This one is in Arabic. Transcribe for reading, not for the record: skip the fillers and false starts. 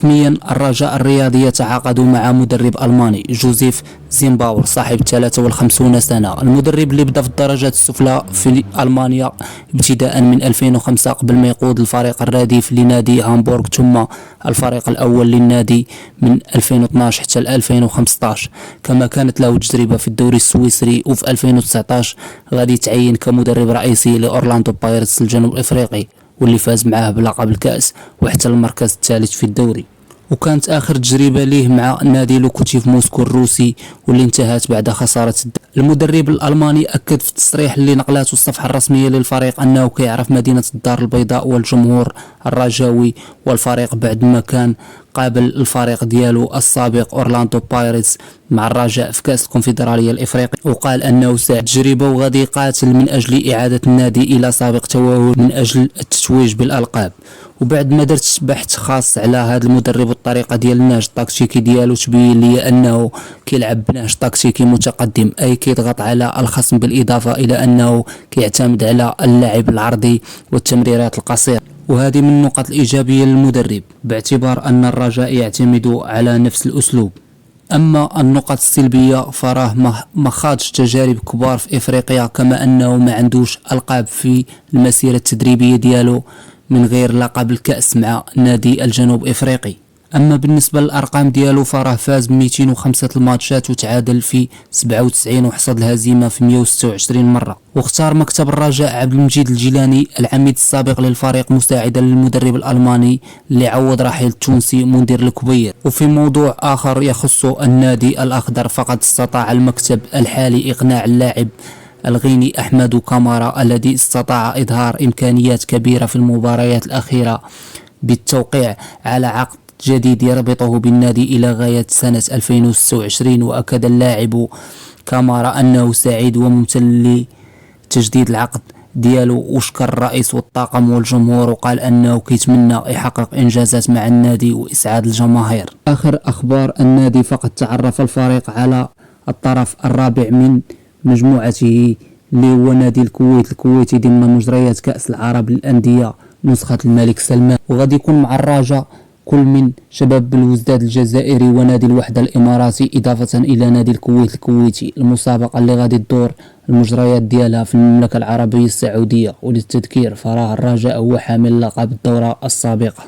رسميا الرجاء الرياضي يتعاقد مع مدرب ألماني جوزيف زيمباور صاحب 53 سنة. المدرب اللي بدا في الدرجات السفلى في ألمانيا ابتداء من 2005 قبل ما يقود الفريق الرديف لنادي هامبورغ ثم الفريق الأول للنادي من 2012 حتى 2015. كما كانت له تجربة في الدوري السويسري، وفي 2019 غادي يتعين كمدرب رئيسي لأورلاندو بايرتس الجنوب الإفريقي واللي فاز معاه بلقب الكأس وحتى المركز الثالث في الدوري. وكانت آخر تجربة ليه مع نادي لوكوتيف موسكو الروسي واللي انتهت بعد خسارة المدرب الألماني أكد في التصريح اللي نقلته الصفحة الرسمية للفريق أنه كيعرف مدينة الدار البيضاء والجمهور الرجاوي والفريق بعد ما كان قابل الفريق ديالو السابق أورلاندو بايرتس مع الرجاء في كأس الكونفدرالية الإفريقي، وقال أنه ساعد تجربة وغادي يقاتل من أجل إعادة النادي إلى سابق تواجد من أجل التتويج بالألقاب. وبعد ما درت بحث خاص على هذا المدرب والطريقة ديال النهج التكتيكي ديالو تبين لي أنه كيلعب بنهج تكتيكي متقدم، أي كيضغط على الخصم، بالإضافة إلى أنه كيعتمد على اللعب العرضي والتمريرات القصيرة، وهذه من النقط الإيجابية للمدرب باعتبار أن الرجاء يعتمد على نفس الأسلوب. أما النقط السلبية فراه ما خاضش تجارب كبار في إفريقيا، كما أنه ما عندوش ألقاب في المسيرة التدريبية ديالو من غير لقب الكأس مع نادي الجنوب إفريقي. أما بالنسبة للأرقام ديالو فراه فاز ب 205 الماتشات وتعادل في 97 وحصد الهزيمة في 126 مرة. واختار مكتب الرجاء عبد المجيد الجيلاني العميد السابق للفريق مساعدا للمدرب الألماني اللي عوض رحيل التونسي منذر الكبير. وفي موضوع آخر يخص النادي الأخضر فقد استطاع المكتب الحالي إقناع اللاعب الغيني أحمد كامارا الذي استطاع إظهار إمكانيات كبيرة في المباريات الأخيرة بالتوقيع على عقد جديد يربطه بالنادي إلى غاية سنة 2026. وأكد اللاعب كامارا أنه سعيد وممتن لتجديد العقد ديالو، وشكر الرئيس والطاقم والجمهور، وقال أنه كيتمنى يحقق إنجازات مع النادي وإسعاد الجماهير. آخر أخبار النادي فقد تعرف الفريق على الطرف الرابع من مجموعته اللي هو نادي الكويت الكويتي ضمن مجريات كأس العرب للأندية نسخة الملك سلمان، وغادي يكون مع الرجاء كل من شباب بلوزداد الجزائري ونادي الوحدة الإماراتي، إضافة إلى نادي الكويت الكويتي. المسابقة اللي غادي تدور المجريات ديالها في المملكة العربية السعودية. وللتذكير فراه الرجاء هو حامل لقب الدورة السابقة.